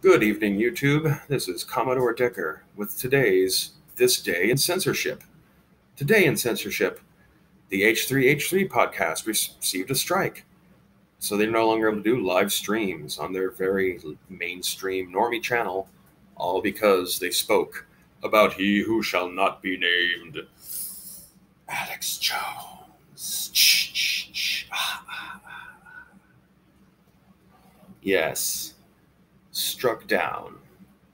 Good evening, YouTube. This is Commodore Decker with today's This Day in Censorship. Today in Censorship, the H3H3 podcast received a strike. So they're no longer able to do live streams on their very mainstream normie channel, all because they spoke about he who shall not be named, Alex Jones. Yes, struck down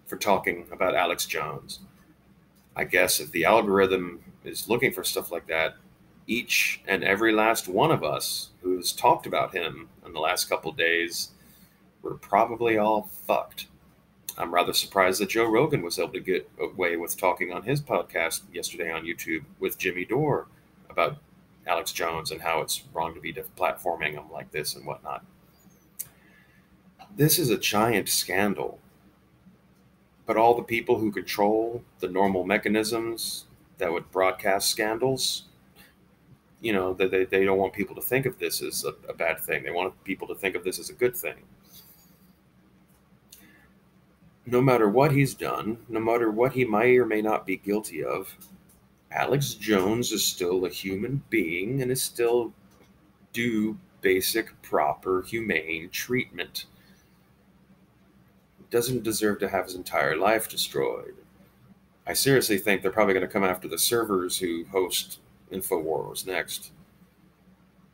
for talking about Alex Jones. I guess if the algorithm is looking for stuff like that, each and every last one of us who's talked about him in the last couple days, we're probably all fucked. I'm rather surprised that Joe Rogan was able to get away with talking on his podcast yesterday on YouTube with Jimmy Dore about Alex Jones and how it's wrong to be platforming him like this and whatnot. This is a giant scandal. But all the people who control the normal mechanisms that would broadcast scandals, they don't want people to think of this as a bad thing. They want people to think of this as a good thing. No matter what he's done, no matter what he may or may not be guilty of, Alex Jones is still a human being and is still due basic, proper, humane treatment. Doesn't deserve to have his entire life destroyed. I seriously think they're probably going to come after the servers who host InfoWars next.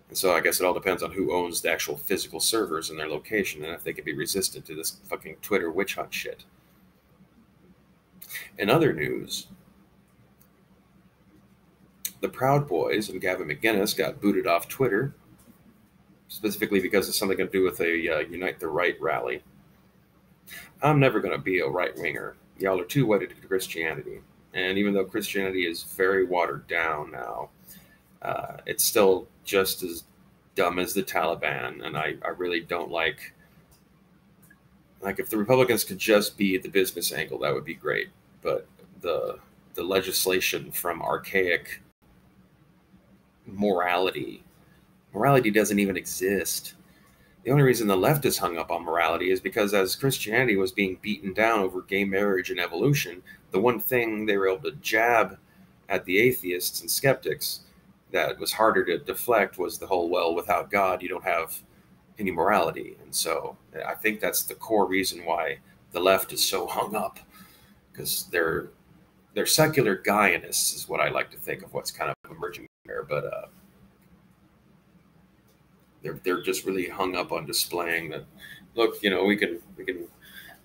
And so I guess it all depends on who owns the actual physical servers and their location and if they can be resistant to this fucking Twitter witch hunt shit. In other news, the Proud Boys and Gavin McInnes got booted off Twitter, specifically because of something to do with a Unite the Right rally. I'm never going to be a right-winger. Y'all are too wedded to Christianity. And even though Christianity is very watered down now, it's still just as dumb as the Taliban. And I really don't like if the Republicans could just be the business angle, that would be great. But the legislation from archaic morality doesn't even exist. The only reason the left is hung up on morality is because as Christianity was being beaten down over gay marriage and evolution, the one thing they were able to jab at the atheists and skeptics that was harder to deflect was the whole, well, without God, you don't have any morality. And so I think that's the core reason why the left is so hung up, because they're secular Gaianists is what I like to think of what's kind of emerging there. But they're just really hung up on displaying that, look, we can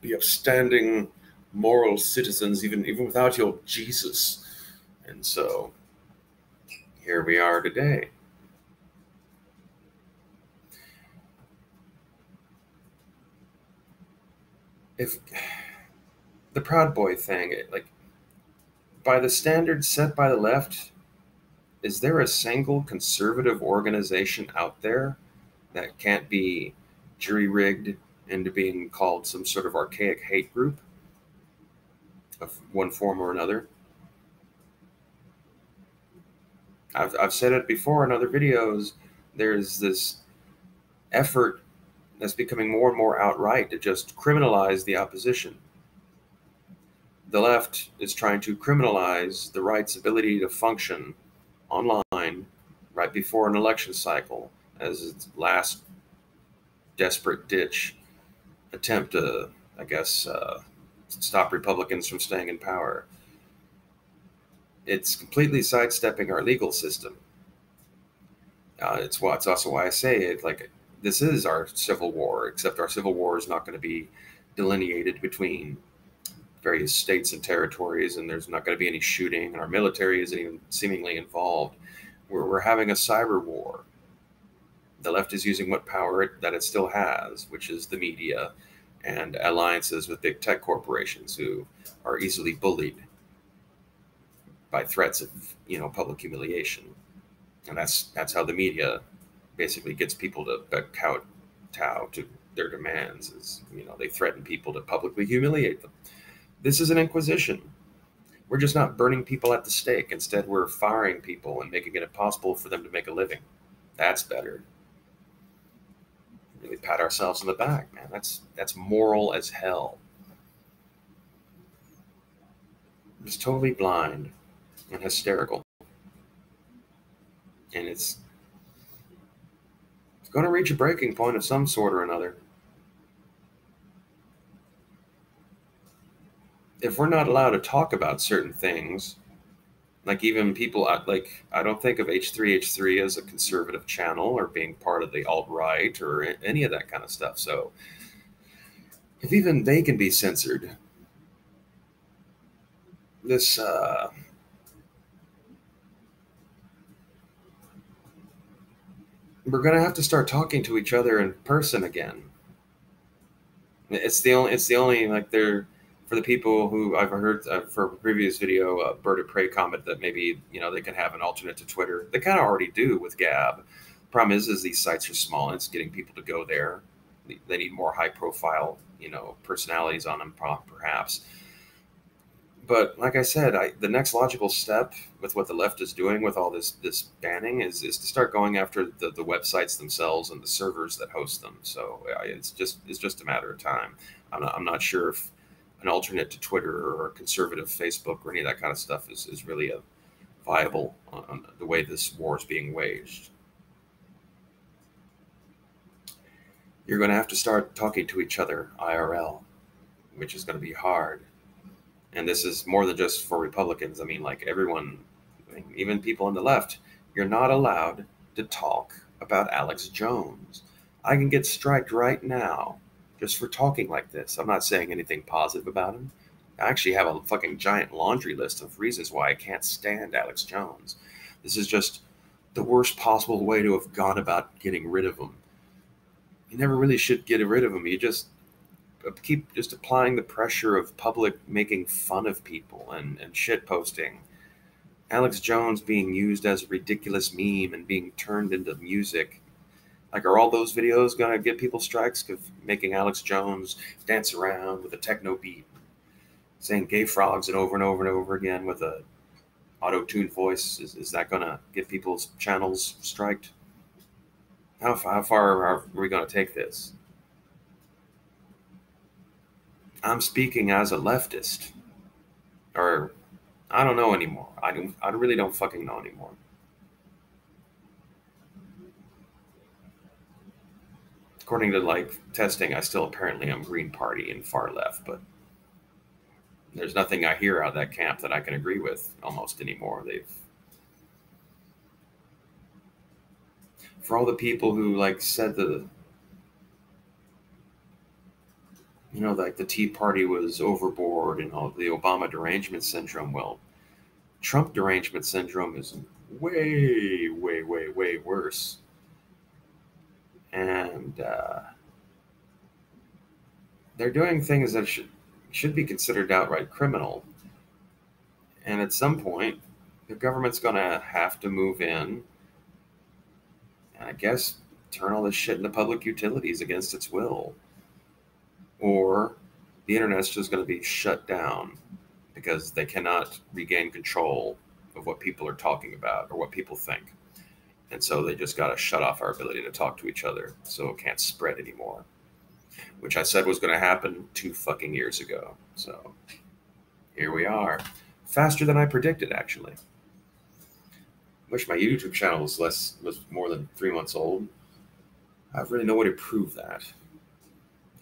be upstanding moral citizens even without your Jesus. And so here we are today. If the Proud Boy thing, by the standards set by the left, is there a single conservative organization out there that can't be jury-rigged into being called some sort of archaic hate group of one form or another? I've said it before in other videos. There's this effort that's becoming more and more outright to just criminalize the opposition. The left is trying to criminalize the right's ability to function online right before an election cycle as its last desperate ditch attempt to, stop Republicans from staying in power. It's completely sidestepping our legal system. It's also why I say it, this is our civil war, except our civil war is not going to be delineated between various states and territories, and there's not going to be any shooting, and our military isn't even seemingly involved. We're having a cyber war. The left is using what power that it still has, which is the media and alliances with big tech corporations who are easily bullied by threats of, public humiliation. And that's how the media basically gets people to kowtow to their demands, is, they threaten people to publicly humiliate them. This is an inquisition. We're just not burning people at the stake. Instead, we're firing people and making it impossible for them to make a living. That's better. Really pat ourselves on the back, man. That's moral as hell. Just totally blind and hysterical. And it's going to reach a breaking point of some sort or another. If we're not allowed to talk about certain things, like even people like I don't think of H3H3 as a conservative channel or being part of the alt right or any of that kind of stuff. So if even they can be censored, this we're gonna have to start talking to each other in person again. It's the only like they're for the people who I've heard for a previous video, Bird of Prey comment that maybe they can have an alternate to Twitter. They kind of already do with Gab. Problem is these sites are small and it's getting people to go there. They need more high profile personalities on them perhaps. But like I said, the next logical step with what the left is doing with all this banning is to start going after the websites themselves and the servers that host them. So it's just a matter of time. I'm not sure if an alternate to Twitter or conservative Facebook or any of that kind of stuff is really a viable on the way this war is being waged. You're going to have to start talking to each other IRL, which is going to be hard. And this is more than just for Republicans. I mean, like everyone, even people on the left, you're not allowed to talk about Alex Jones. I can get striked right now just for talking like this. I'm not saying anything positive about him. I actually have a fucking giant laundry list of reasons why I can't stand Alex Jones. This is just the worst possible way to have gone about getting rid of him. You never really should get rid of him. You just keep just applying the pressure of public making fun of people and shit posting. Alex Jones being used as a ridiculous meme and being turned into music. Like, are all those videos going to get people strikes of making Alex Jones dance around with a techno beat, saying gay frogs and over and over and over again with a auto-tuned voice? Is that going to get people's channels striked? How far are we going to take this? I'm speaking as a leftist, or I don't know anymore. I really don't fucking know anymore. According to like testing, I still apparently am Green Party and far left, but there's nothing I hear out of that camp that I can agree with almost anymore. For all the people who like said like the Tea Party was overboard and all the Obama derangement syndrome. Well, Trump derangement syndrome is way, way, way, way worse. And they're doing things that should be considered outright criminal. And at some point, the government's going to have to move in and I guess turn all this shit into public utilities against its will. Or the internet's just going to be shut down because they cannot regain control of what people are talking about or what people think. And so they just got to shut off our ability to talk to each other so it can't spread anymore, which I said was going to happen 2 fucking years ago. So here we are. Faster than I predicted, actually. Wish my YouTube channel was more than 3 months old. I have really no way to prove that.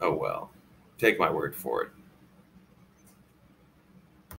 Oh well. Take my word for it.